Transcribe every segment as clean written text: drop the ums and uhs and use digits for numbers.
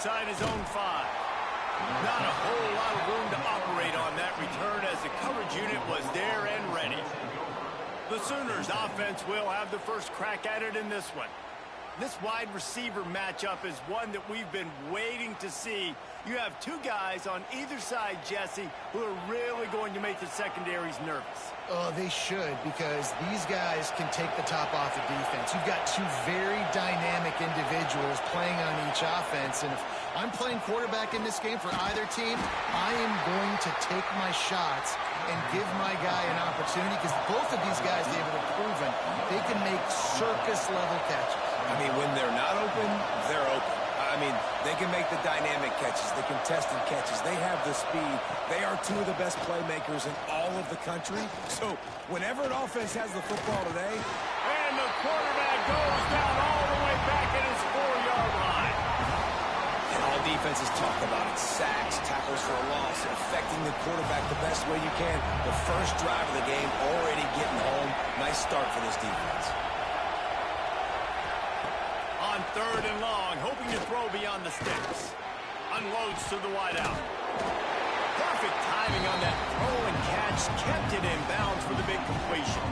inside his own 5. Not a whole lot of room to operate on that return as the coverage unit was there and ready. The Sooners offense will have the first crack at it in this one. This wide receiver matchup is one that we've been waiting to see. You have two guys on either side, Jesse, who are really going to make the secondaries nervous. Oh, they should, because these guys can take the top off the defense. You've got two very dynamic individuals playing on each offense, and if I'm playing quarterback in this game for either team, I am going to take my shots and give my guy an opportunity, because both of these guys, David, have proven they can make circus-level catches. I mean, when they're not open, they're open. I mean, they can make the dynamic catches, the contested catches. They have the speed. They are two of the best playmakers in all of the country. So whenever an offense has the football today. And the quarterback goes down all the way back at his 4-yard line. And all defenses talk about it. Sacks, tackles for a loss, affecting the quarterback the best way you can. The first drive of the game already getting home. Nice start for this defense. On 3rd and long, hoping to throw beyond the sticks. Unloads to the wideout. Perfect timing on that throw and catch. Kept it in bounds for the big completion.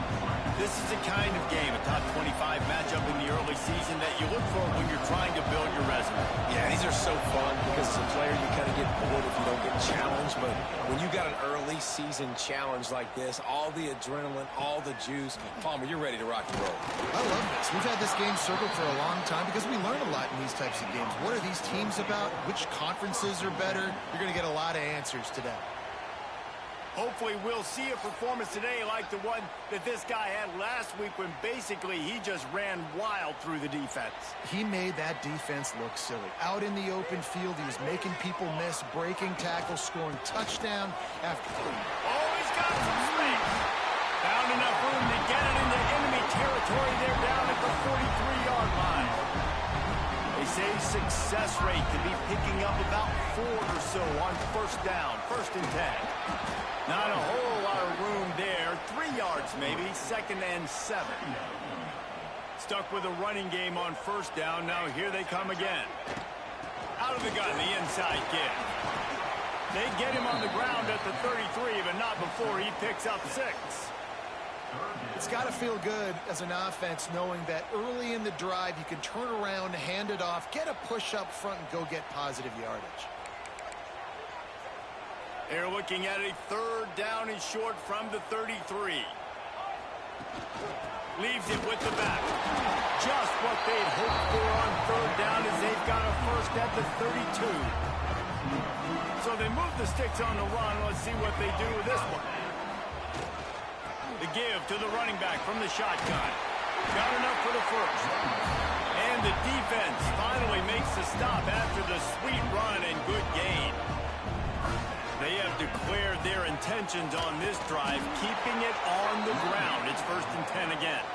This is the kind of game, a top 25 matchup in the early season that you look for when you're trying to build your resume. Yeah, these are so fun because as a player you kind of get bored if you don't get challenged. But when you got an early season challenge like this, all the adrenaline, all the juice, Palmer, you're ready to rock and roll. I love this. We've had this game circled for a long time because we learn a lot in these types of games. What are these teams about? Which conferences are better? You're going to get a lot of answers today. Hopefully we'll see a performance today like the one that this guy had last week when basically he just ran wild through the defense. He made that defense look silly. Out in the open field, he was making people miss, breaking tackles, scoring touchdown after. Oh, he's got some space. Found enough room to get it into enemy territory. They're down at the 43-yard line. They say success rate to be picking up about 4 or so on 1st down, 1st and 10. Not a whole lot of room there. 3 yards maybe, 2nd and 7. Stuck with a running game on 1st down. Now here they come again. Out of the gun, the inside give. They get him on the ground at the 33, but not before he picks up 6. It's got to feel good as an offense knowing that early in the drive you can turn around, hand it off, get a push up front, and go get positive yardage. They're looking at a 3rd down and short from the 33. Leaves it with the back. Just what they'd hoped for on 3rd down as they've got a 1st at the 32. So they move the sticks on the run. Let's see what they do with this one. The give to the running back from the shotgun. Got enough for the 1st. And the defense finally makes the stop after the sweet run and good gain. They have declared their intentions on this drive, keeping it on the ground. It's 1st and 10 again.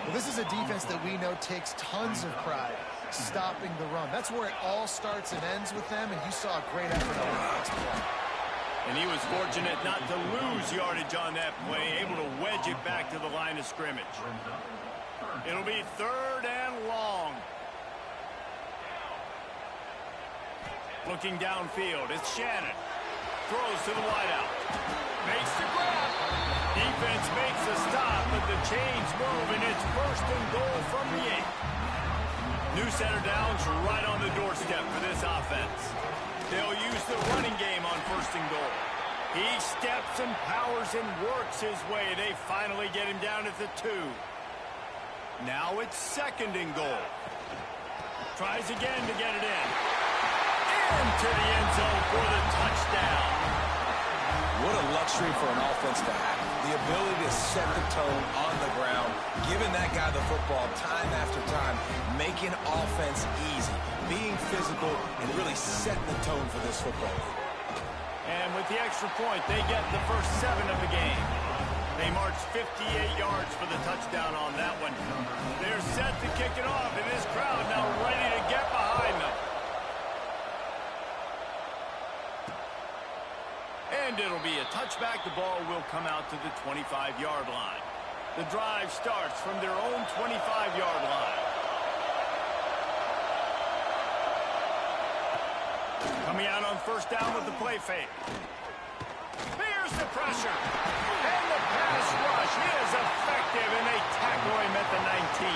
Well, this is a defense that we know takes tons of pride stopping the run. That's where it all starts and ends with them, and you saw a great effort on the next play. And he was fortunate not to lose yardage on that play, able to wedge it back to the line of scrimmage. It'll be 3rd and long. Looking downfield, it's Shannon. Throws to the wideout. Makes the grab. Defense makes a stop, but the chains move, and it's 1st and goal from the 8. New center downs right on the doorstep for this offense. They'll use the running game on 1st and goal. He steps and powers and works his way. They finally get him down at the 2. Now it's 2nd and goal. Tries again to get it in. Into the end zone for the touchdown. What a luxury for an offense to have. The ability to set the tone on the ground, giving that guy the football time after time, making offense easy, being physical, and really setting the tone for this football game. And with the extra point, they get the first 7 of the game. They march 58 yards for the touchdown on that one. They're set to kick it off, and this crowd now ready to get behind them. And it'll be a touchback. The ball will come out to the 25-yard line. The drive starts from their own 25-yard line. Coming out on first down with the play fake. Here's the pressure. And the pass rush is effective, and they tackle him at the 19.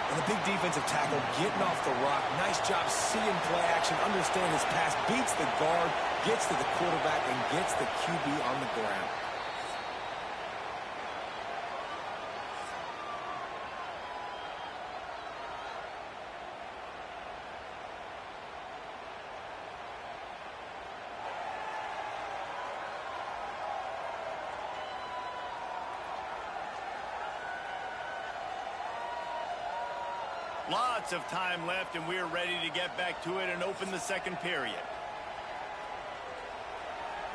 And the big defensive tackle getting off the rock. Nice job seeing play action, understanding his pass, beats the guard, gets to the quarterback, and gets the QB on the ground. Lots of time left, and we're ready to get back to it and open the second period.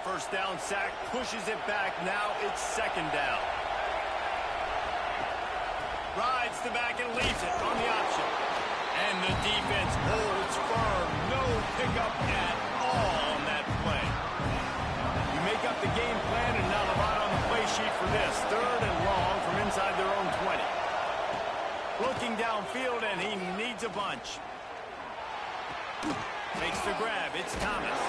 First down sack, pushes it back. Now it's second down. Rides the back and leaves it on the option. And the defense holds firm. No pickup at all on that play. You make up the game plan, and not a lot on the play sheet for this. Third and long from inside their own 20. Looking downfield, and he needs a bunch. Makes the grab. It's Thomas.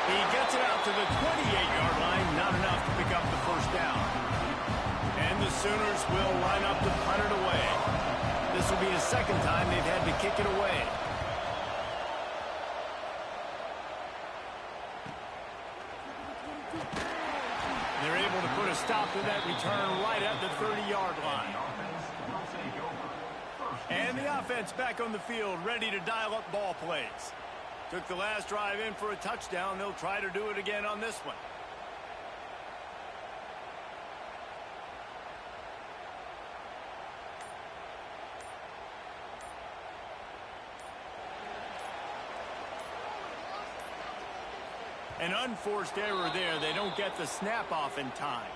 He gets it out to the 28-yard line. Not enough to pick up the first down. And the Sooners will line up to punt it away. This will be the second time they've had to kick it away. They're able to put a stop to that return right at the 30-yard line. And the offense back on the field, ready to dial up ball plays. Took the last drive in for a touchdown. They'll try to do it again on this one. An unforced error there. They don't get the snap off in time.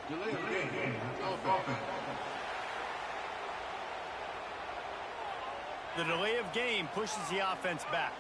Delay of game. Offense. The delay of game pushes the offense back.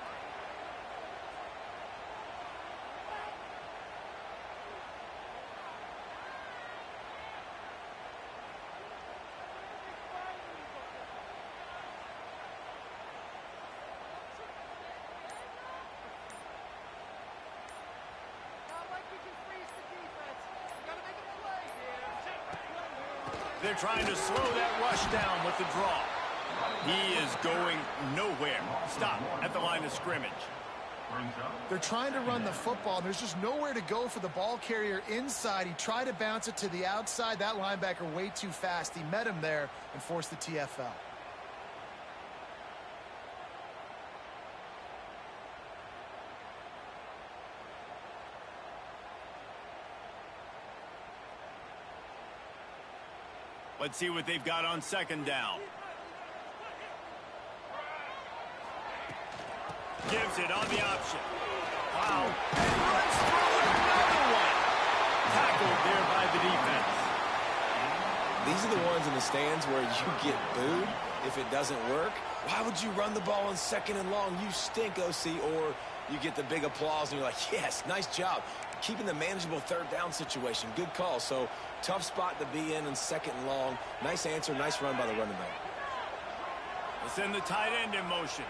They're trying to slow that rush down with the draw. He is going nowhere. Stop at the line of scrimmage. They're trying to run the football. There's just nowhere to go for the ball carrier inside. He tried to bounce it to the outside. That linebacker way too fast. He met him there and forced the TFL. Let's see what they've got on second down. Gives it on the option. Wow. And runs through another one. Tackled there by the defense. These are the ones in the stands where you get booed if it doesn't work. Why would you run the ball on second and long? You stink, OC. Or you get the big applause and you're like, yes, nice job. Keeping the manageable third down situation. Good call. So tough spot to be in second and long. Nice answer, nice run by the running back. Let's send the tight end in motion.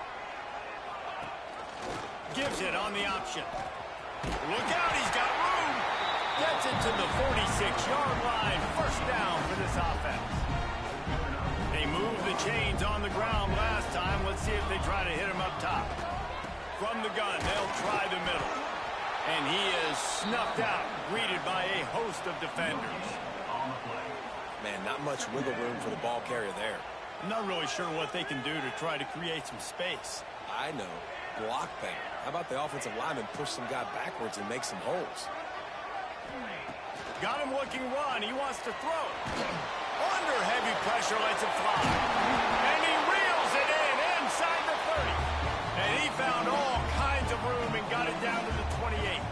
Gives it on the option. Look out, he's got room. Gets it to the 46-yard line. First down for this offense. They moved the chains on the ground last time. Let's see if they try to hit him up top. From the gun, they'll try the middle. And he is snuffed out, greeted by a host of defenders. Man, not much wiggle room for the ball carrier there. I'm not really sure what they can do to try to create some space. I know. Block better. How about the offensive lineman push some guy backwards and make some holes? Got him looking run. He wants to throw. Under heavy pressure, lets it fly. And he reels it in inside the 30. And he found all kinds of room and got it down to the 28.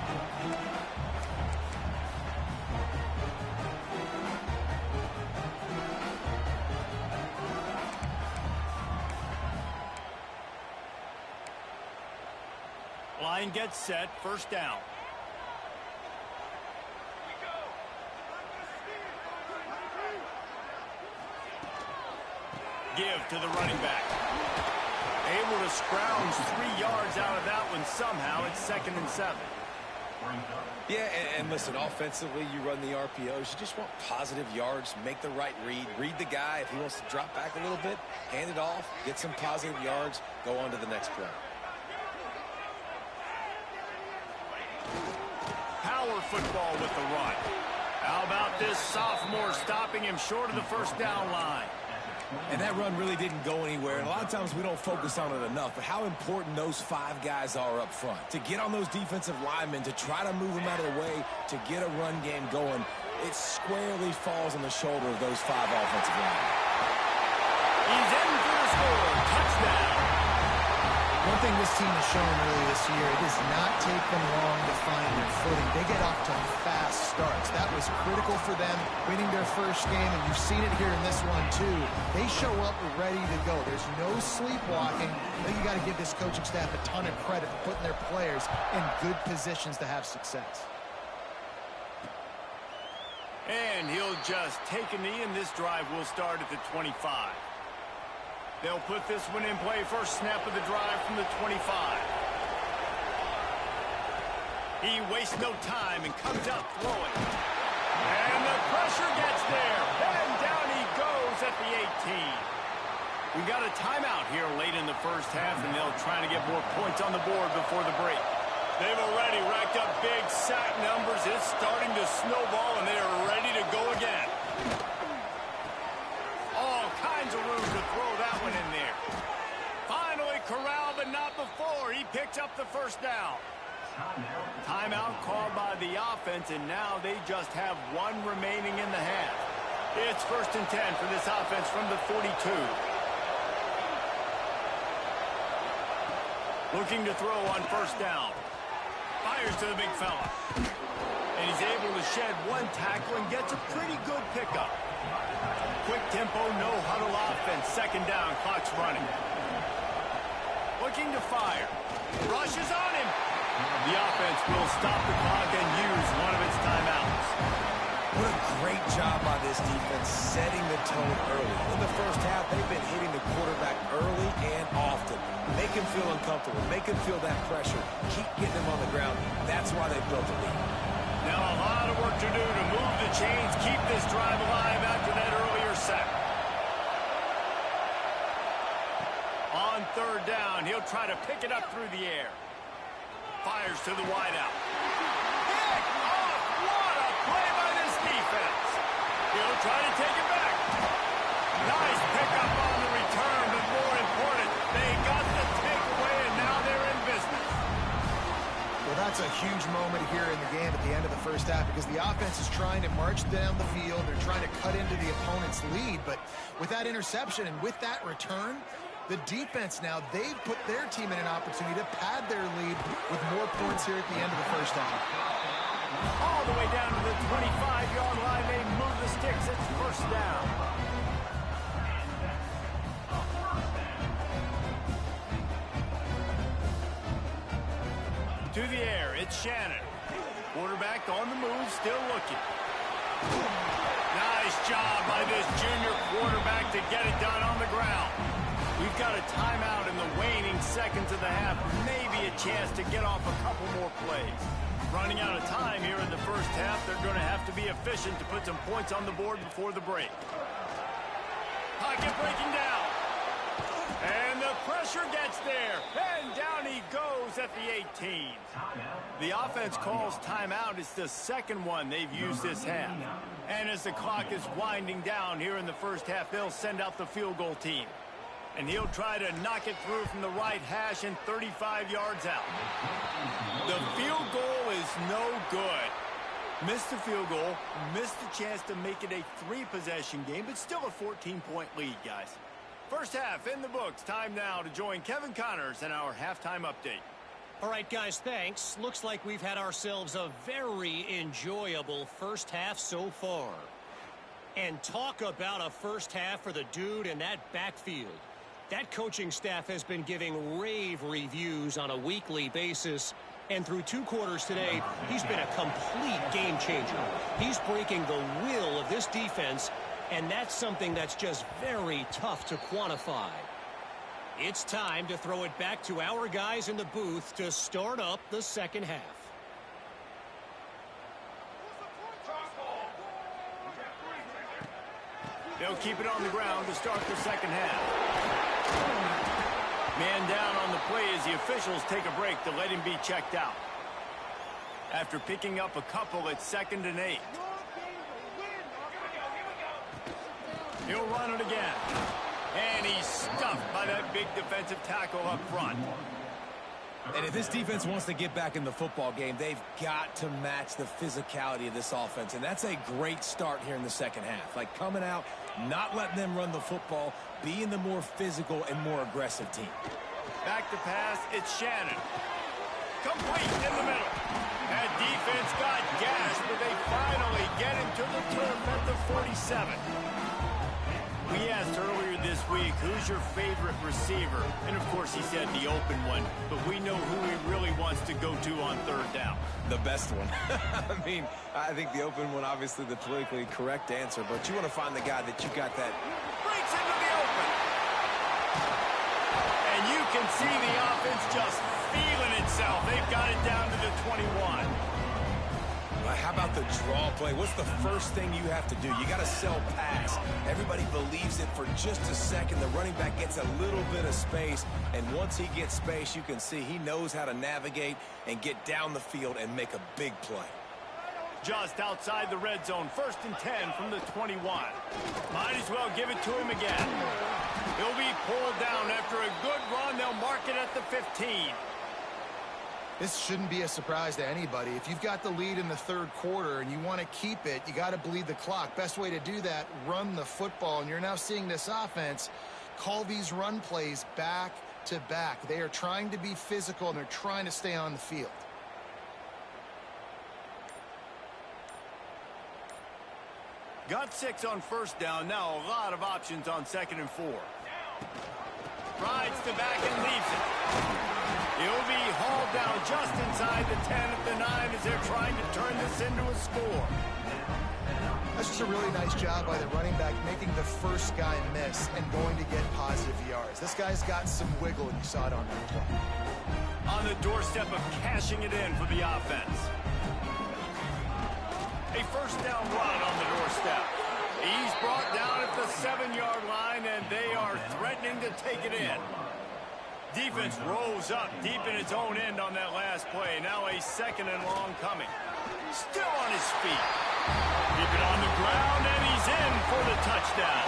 Line gets set, first down. Give to the running back. Able to scrounge 3 yards out of that one somehow. It's 2nd and 7. Yeah, and listen, offensively, you run the RPOs. You just want positive yards, make the right read the guy. If he wants to drop back a little bit, hand it off, get some positive yards, go on to the next play. Power football with the run. How about this sophomore stopping him short of the first down line? And that run really didn't go anywhere. And a lot of times we don't focus on it enough. But how important those 5 guys are up front. To get on those defensive linemen, to try to move them out of the way, to get a run game going, it squarely falls on the shoulder of those 5 offensive linemen. He's in for the score. Touchdown. One thing this team has shown really this year, it does not take them long to find their footing. They get off to fast starts. That was critical for them winning their first game, and you've seen it here in this one too. They show up ready to go. There's no sleepwalking. I think you got to give this coaching staff a ton of credit for putting their players in good positions to have success. And he'll just take a knee, and this drive will start at the 25. They'll put this one in play. First snap of the drive from the 25. He wastes no time and comes out throwing. And the pressure gets there. And down he goes at the 18. We got a timeout here late in the first half, and they'll try to get more points on the board before the break. They've already racked up big sack numbers. It's starting to snowball, and they are ready to go again. All kinds of room to throw that one in there. Finally corralled, but not before. He picked up the first down. Timeout called by the offense, and now they just have 1 remaining in the half. It's 1st and 10 for this offense from the 42. Looking to throw on first down. Fires to the big fella. And he's able to shed 1 tackle and gets a pretty good pickup. Quick tempo, no huddle offense. 2nd down, clock's running. Looking to fire. Rushes on him. The offense will stop the clock and use one of its timeouts. What a great job by this defense setting the tone early. In the first half, they've been hitting the quarterback early and often. Make him feel uncomfortable. Make him feel that pressure. Keep getting him on the ground. That's why they built the lead. Now a lot of work to do to move the chains, keep this drive alive after that earlier sack. On 3rd down, he'll try to pick it up through the air. Fires to the wideout. Pick off! What a play by this defense. He'll try to take it back. Nice pickup on the return, but more important, they got the takeaway, and now they're in business. Well, that's a huge moment here in the game at the end of the first half because the offense is trying to march down the field. They're trying to cut into the opponent's lead, but with that interception and with that return, the defense now, they've put their team in an opportunity to pad their lead with more points here at the end of the first half. All the way down to the 25-yard line, they move the sticks. It's 1st down. To the air, it's Shannon. Quarterback on the move, still looking. Nice job by this junior quarterback to get it done on the ground. We've got a timeout in the waning seconds of the half. Maybe a chance to get off a couple more plays. Running out of time here in the first half. They're going to have to be efficient to put some points on the board before the break. Pocket breaking down. And the pressure gets there. And down he goes at the 18. The offense calls timeout. It's the 2nd one they've used this half. And as the clock is winding down here in the first half, they'll send out the field goal team. And he'll try to knock it through from the right hash and 35 yards out. The field goal is no good. Missed the field goal, missed the chance to make it a 3-possession game, but still a 14-point lead, guys. First half in the books. Time now to join Kevin Connors in our halftime update. All right, guys, thanks. Looks like we've had ourselves a very enjoyable first half so far. And talk about a first half for the dude in that backfield. That coaching staff has been giving rave reviews on a weekly basis. And through 2 quarters today, he's been a complete game changer. He's breaking the will of this defense, and that's something that's just very tough to quantify. It's time to throw it back to our guys in the booth to start up the second half. They'll keep it on the ground to start the second half. Man down on the play as the officials take a break to let him be checked out. After picking up a couple, it's 2nd and 8. He'll run it again. And he's stuffed by that big defensive tackle up front. And if this defense wants to get back in the football game, they've got to match the physicality of this offense. And that's a great start here in the second half. Like coming out, not letting them run the football, being the more physical and more aggressive team. Back to pass, it's Shannon. Complete in the middle. That defense got gashed, but they finally get him to the turf at the 47. We asked earlier this week, who's your favorite receiver? And, of course, he said the open one. But we know who he really wants to go to on 3rd down. The best one. I mean, I think the open one, obviously the politically correct answer. But you want to find the guy that you got that. Breaks into the open. And you can see the offense just feeling itself. They've got it down to the 21. How about the draw play? What's the first thing you have to do? You got to sell pass. Everybody believes it for just a second. The running back gets a little bit of space, and once he gets space, you can see he knows how to navigate and get down the field and make a big play. Just outside the red zone, 1st and 10 from the 21. Might as well give it to him again. He'll be pulled down after a good run. They'll mark it at the 15. This shouldn't be a surprise to anybody. If you've got the lead in the 3rd quarter and you want to keep it, you got to bleed the clock. Best way to do that, run the football. And you're now seeing this offense call these run plays back to back. They are trying to be physical, and they're trying to stay on the field. Got 6 on 1st down. Now a lot of options on 2nd and 4. Rides to back and leaves it. He'll be hauled down just inside the 10 at the 9 as they're trying to turn this into a score. That's just a really nice job by the running back, making the first guy miss and going to get positive yards. This guy's got some wiggle, and you saw it on that play. On the doorstep of cashing it in for the offense. A 1st down run on the doorstep. He's brought down at the 7-yard line, and they are threatening to take it in. Defense rose up deep in its own end on that last play. Now a 2nd and long coming. Still on his feet. Keep it on the ground, and he's in for the touchdown.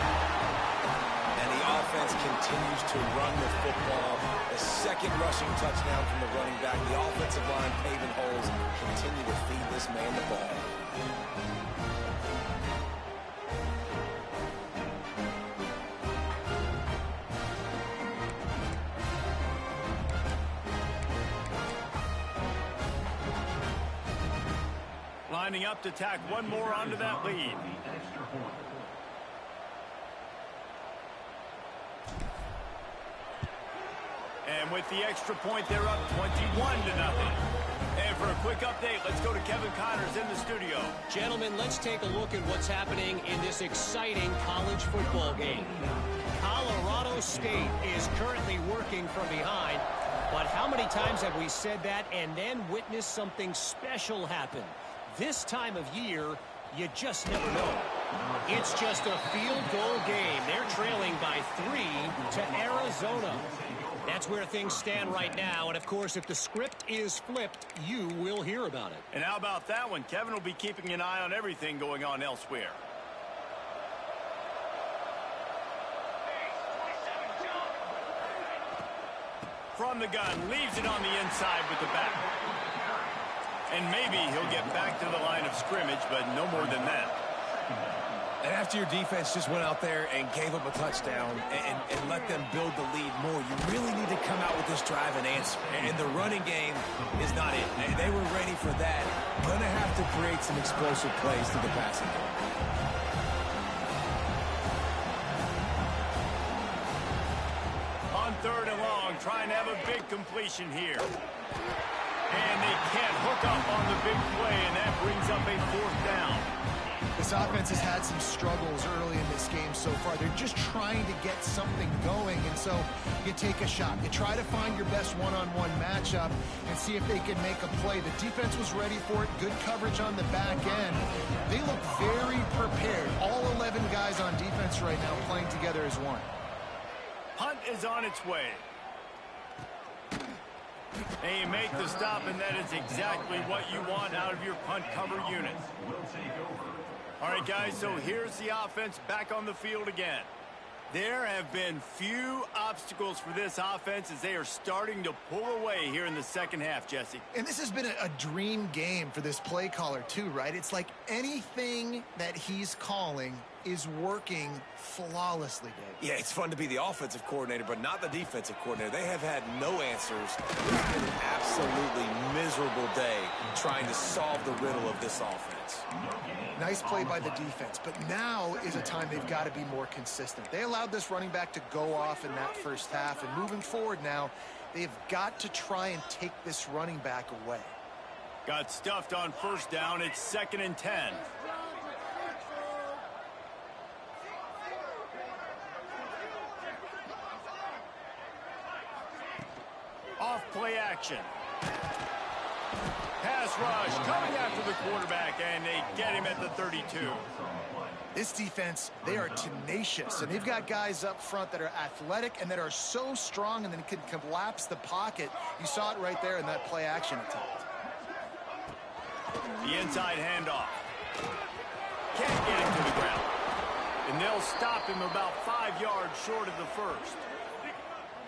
And the offense continues to run the football. A 2nd rushing touchdown from the running back. The offensive line paving holes. Continue to feed this man the ball. Lining up to tack one more onto that lead. And with the extra point, they're up 21-0. And for a quick update, let's go to Kevin Connors in the studio. Gentlemen, let's take a look at what's happening in this exciting college football game. Colorado State is currently working from behind, but how many times have we said that and then witnessed something special happen? This time of year, you just never know. It's just a field goal game. They're trailing by 3 to Arizona. That's where things stand right now. And, of course, if the script is flipped, you will hear about it. And how about that one? Kevin will be keeping an eye on everything going on elsewhere. From the gun, leaves it on the inside with the back. And maybe he'll get back to the line of scrimmage, but no more than that. And after your defense just went out there and gave up a touchdown and let them build the lead more, you really need to come out with this drive and answer. And the running game is not it. They were ready for that. Going to have to create some explosive plays to the passing game. On 3rd and long, trying to have a big completion here. And they can't hook up on the big play, and that brings up a 4th down. This offense has had some struggles early in this game so far. They're just trying to get something going, and so you take a shot. You try to find your best one-on-one matchup and see if they can make a play. The defense was ready for it. Good coverage on the back end. They look very prepared. All 11 guys on defense right now playing together as one. Punt is on its way. And you make the stop, and that is exactly what you want out of your punt cover unit. All right, guys, so here's the offense back on the field again. There have been few obstacles for this offense as they are starting to pull away here in the second half, Jesse. And this has been a dream game for this play caller too, right? It's like anything that he's calling is working flawlessly, Dave. Yeah, it's fun to be the offensive coordinator, but not the defensive coordinator. They have had no answers. It's been an absolutely miserable day trying to solve the riddle of this offense. Nice play by the defense, but now is a time they've got to be more consistent. They allowed this running back to go off in that first half, and moving forward now, they've got to try and take this running back away. Got stuffed on first down. It's 2nd and 10. Off play action. Pass rush coming after the quarterback, and they get him at the 32. This defense, they are tenacious, and they've got guys up front that are athletic and that are so strong and then can collapse the pocket. You saw it right there in that play action attempt. The inside handoff. Can't get him to the ground. And they'll stop him about 5 yards short of the first.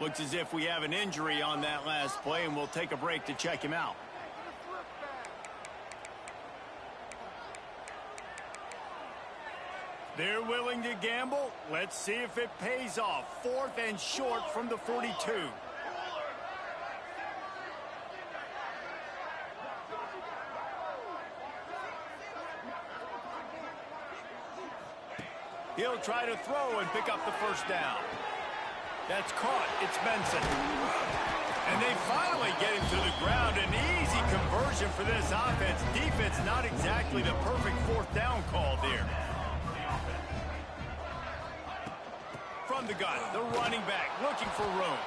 Looks as if we have an injury on that last play, and we'll take a break to check him out. They're willing to gamble. Let's see if it pays off. 4th and short from the 42. He'll try to throw and pick up the first down. That's caught. It's Benson. And they finally get him to the ground. An easy conversion for this offense. Defense not exactly the perfect 4th down call there. From the gun, the running back looking for room.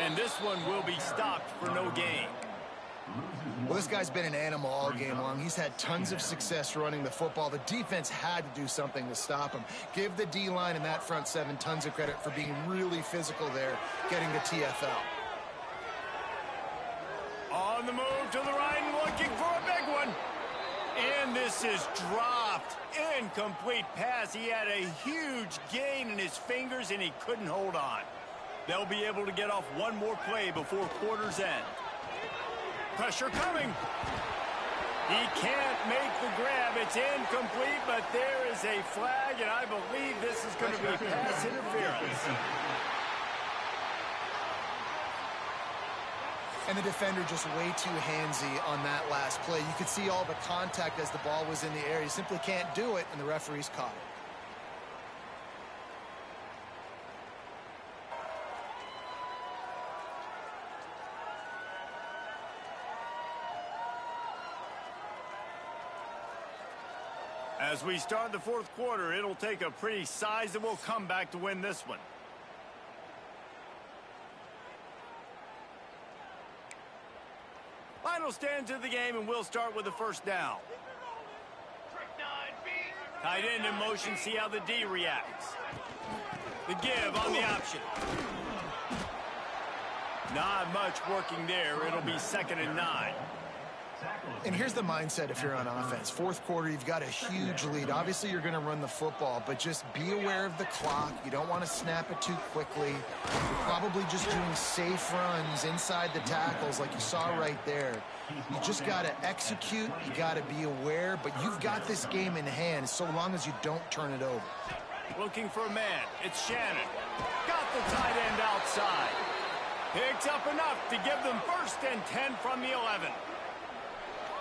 And this one will be stopped for no gain. Well, this guy's been an animal all game long. He's had tons of success running the football. The defense had to do something to stop him. Give the D-line and that front seven tons of credit for being really physical there, getting the TFL. On the move to the right, looking for a big one. And this is dropped. Incomplete pass. He had a huge gain in his fingers, and he couldn't hold on. They'll be able to get off one more play before quarter's end. Pressure coming. He can't make the grab. It's incomplete, but there is a flag, and I believe this is going to be pass interference. And the defender just way too handsy on that last play. You could see all the contact as the ball was in the air. You simply can't do it, and the referee's caught it. As we start the 4th quarter, it'll take a pretty sizable comeback to win this one. Final stands of the game, and we'll start with the first down. Tight end in motion, see how the D reacts. The give on the option. Not much working there. It'll be 2nd and 9. And here's the mindset if you're on offense. 4th quarter, you've got a huge lead. Obviously, you're going to run the football, but just be aware of the clock. You don't want to snap it too quickly. You're probably just doing safe runs inside the tackles like you saw right there. You just got to execute. You got to be aware, but you've got this game in hand so long as you don't turn it over. Looking for a man. It's Shannon. Got the tight end outside. Picks up enough to give them 1st and 10 from the 11.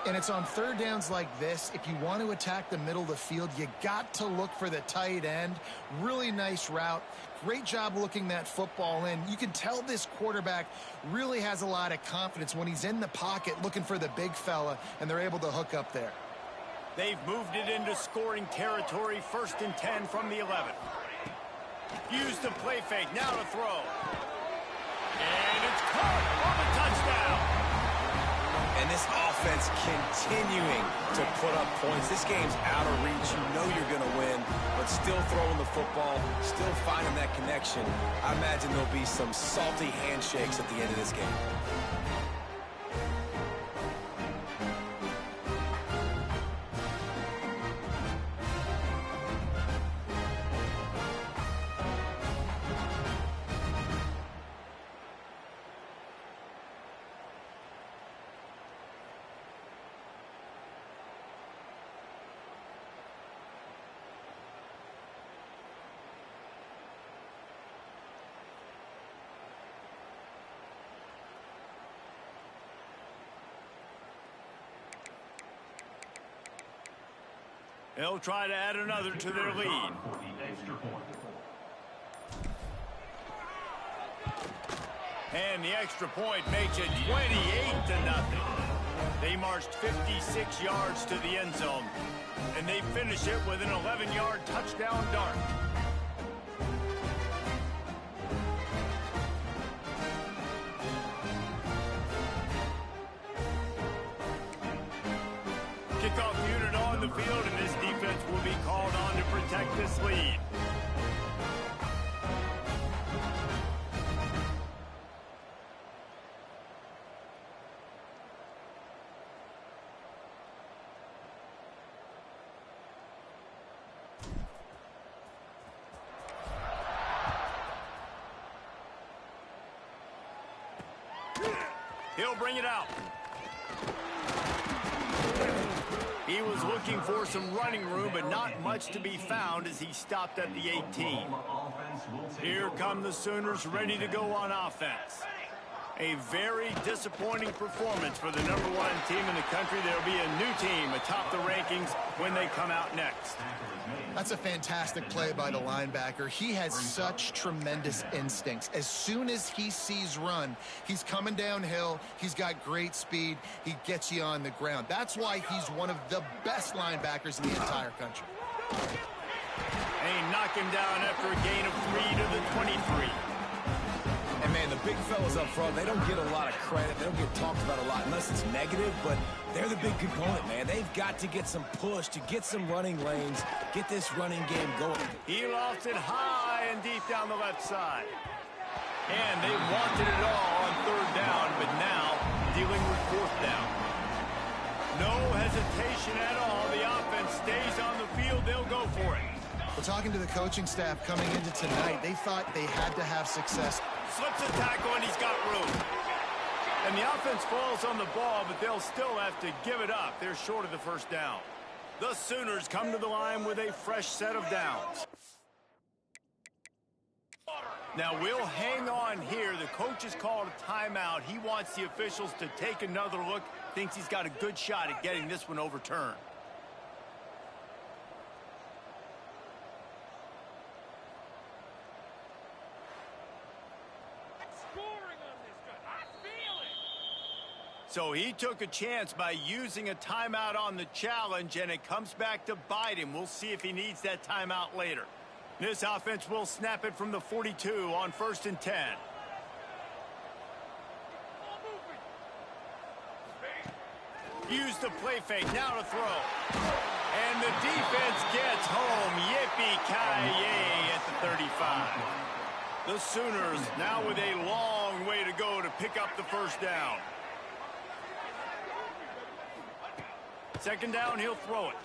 And it's on 3rd downs like this. If you want to attack the middle of the field, you got to look for the tight end. Really nice route. Great job looking that football in. You can tell this quarterback really has a lot of confidence when he's in the pocket looking for the big fella, and they're able to hook up there. They've moved it into scoring territory, 1st and 10 from the 11. Use the play fake, now to throw. And it's caught for the touchdown. And this offense continuing to put up points. This game's out of reach. You know you're going to win, but still throwing the football, still finding that connection. I imagine there'll be some salty handshakes at the end of this game. They'll try to add another to their lead. And the extra point makes it 28-0. They marched 56 yards to the end zone, and they finish it with an 11-yard touchdown dart. Kickoff unit on the field, and this defense will be called on to protect this lead. He'll bring it out. He was looking for some running room, but not much to be found as he stopped at the 18. Here come the Sooners ready to go on offense. A very disappointing performance for the #1 team in the country. There'll be a new team atop the rankings when they come out next. That's a fantastic play by the linebacker. He has such tremendous instincts. As soon as he sees run, he's coming downhill. He's got great speed. He gets you on the ground. That's why he's one of the best linebackers in the entire country. They knock him down after a gain of 3 to the 23. And, man, the big fellas up front, they don't get a lot of credit. They don't get talked about a lot unless it's negative, but they're the big component, man. They've got to get some push to get some running lanes, get this running game going. He lofts it high and deep down the left side. And they wanted it all on 3rd down, but now dealing with 4th down. No hesitation at all. The offense stays on the field. They'll go for it. Well, talking to the coaching staff coming into tonight, they thought they had to have success. Slips a tackle, and he's got room. And the offense falls on the ball, but they'll still have to give it up. They're short of the 1st down. The Sooners come to the line with a fresh set of downs. Now, we'll hang on here. The coach has called a timeout. He wants the officials to take another look. Thinks he's got a good shot at getting this one overturned. So he took a chance by using a timeout on the challenge, and it comes back to bite him. We'll see if he needs that timeout later. This offense will snap it from the 42 on 1st and 10. Use the play fake, now to throw. And the defense gets home. Yippee-ki-yay at the 35. The Sooners now with a long way to go to pick up the 1st down. 2nd down, he'll throw it.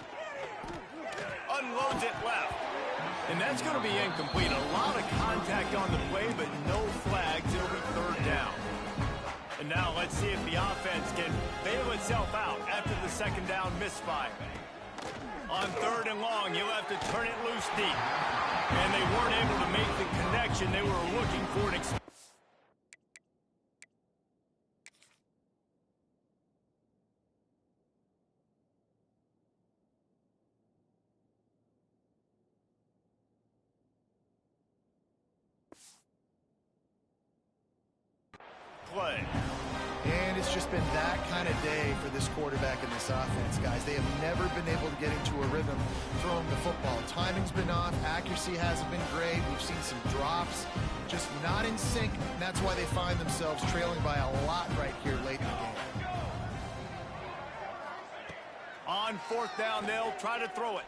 Unloads it left. And that's going to be incomplete. A lot of contact on the play, but no flags. It'll be 3rd down. And now let's see if the offense can bail itself out after the 2nd down misfire. On 3rd and long, you'll have to turn it loose deep. And they weren't able to make the connection. They were looking for an play. And it's just been that kind of day for this quarterback and this offense, guys. They have never been able to get into a rhythm throwing the football. Timing's been off. Accuracy hasn't been great. We've seen some drops. Just not in sync, and that's why they find themselves trailing by a lot right here late in the game. On fourth down, they'll try to throw it.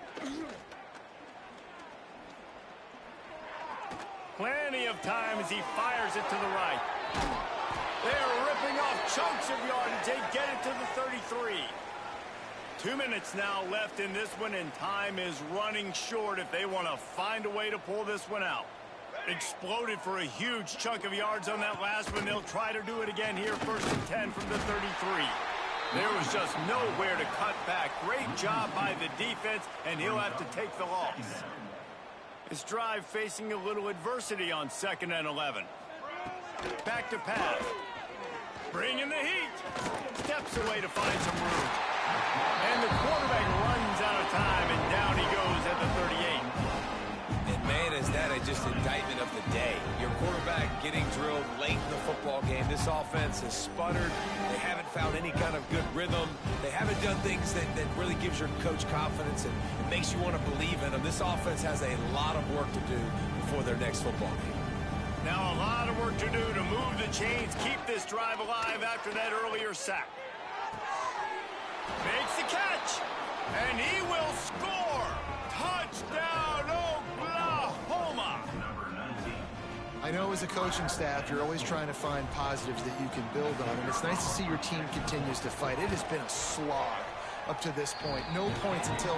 Plenty of time as he fires it to the right. They're ripping off chunks of yardage. They get it to the 33. 2 minutes now left in this one, and time is running short if they want to find a way to pull this one out. Exploded for a huge chunk of yards on that last one. They'll try to do it again here, 1st and 10 from the 33. There was just nowhere to cut back. Great job by the defense, and he'll have to take the loss. This drive facing a little adversity on 2nd and 11. Back to pass. Bringing the heat. Steps away to find some room. And the quarterback runs out of time, and down he goes at the 38. And man, is that just indictment of the day. Your quarterback getting drilled late in the football game. This offense has sputtered. They haven't found any kind of good rhythm. They haven't done things that really gives your coach confidence and it makes you want to believe in them. This offense has a lot of work to do before their next football game. Now a lot of work to do to move the chains, keep this drive alive after that earlier sack. Makes the catch, and he will score. Touchdown, Oklahoma. I know as a coaching staff, you're always trying to find positives that you can build on, and it's nice to see your team continues to fight. It has been a slog up to this point. No points until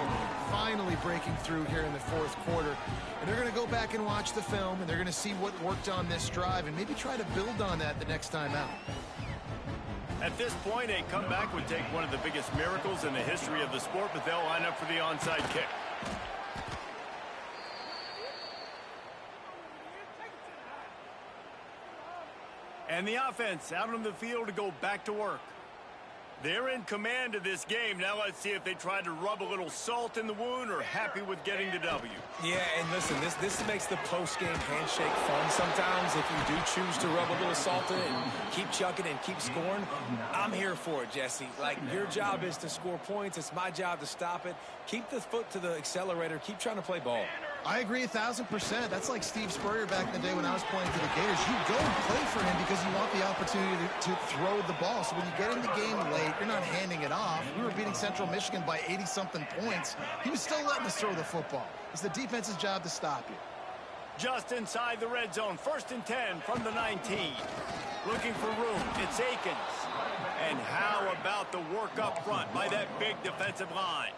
finally breaking through here in the 4th quarter. And they're going to go back and watch the film, and they're going to see what worked on this drive and maybe try to build on that the next time out. At this point, a comeback would take one of the biggest miracles in the history of the sport, but they'll line up for the onside kick. And the offense out on the field to go back to work. They're in command of this game. Now let's see if they try to rub a little salt in the wound or happy with getting the W. Yeah, and listen, this makes the post-game handshake fun sometimes. If you do choose to rub a little salt in it and keep chucking and keep scoring, I'm here for it, Jesse. Like, your job is to score points. It's my job to stop it. Keep the foot to the accelerator. Keep trying to play ball. I agree 1,000%. That's like Steve Spurrier back in the day when I was playing for the Gators. You go and play for him because you want the opportunity to throw the ball. So when you get in the game late, you're not handing it off. We were beating Central Michigan by 80-something points. He was still letting us throw the football. It's the defense's job to stop you. Just inside the red zone, 1st and 10 from the 19. Looking for room, it's Akins. And how about the work up front by that big defensive line?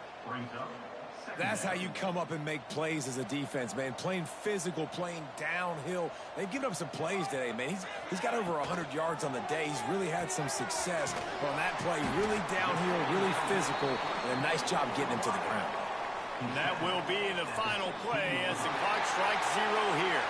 That's how you come up and make plays as a defense, man. Playing physical, playing downhill. They've given up some plays today, man. He's got over 100 yards on the day. He's really had some success on that play. Really downhill, really physical, and a nice job getting him to the ground. And that will be the final play as the clock strikes 0 here.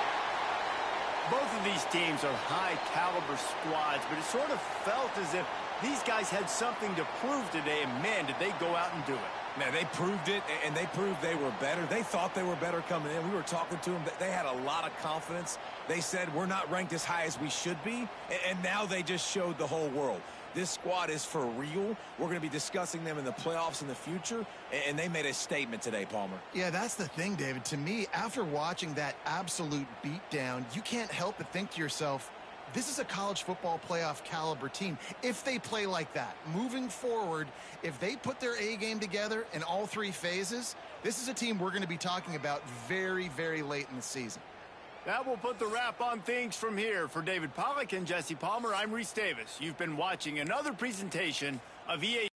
Both of these teams are high-caliber squads, but it sort of felt as if these guys had something to prove today, and man, did they go out and do it. Man, they proved it, and they proved they were better. They thought they were better coming in. We were talking to them. They had a lot of confidence. They said, we're not ranked as high as we should be, and now they just showed the whole world. This squad is for real. We're going to be discussing them in the playoffs in the future, and they made a statement today, Palmer. Yeah, that's the thing, David. To me, after watching that absolute beatdown, you can't help but think to yourself, this is a college football playoff caliber team. If they play like that, moving forward, if they put their A game together in all 3 phases, this is a team we're going to be talking about very, very late in the season. That will put the wrap on things from here. For David Pollack and Jesse Palmer, I'm Reese Davis. You've been watching another presentation of EA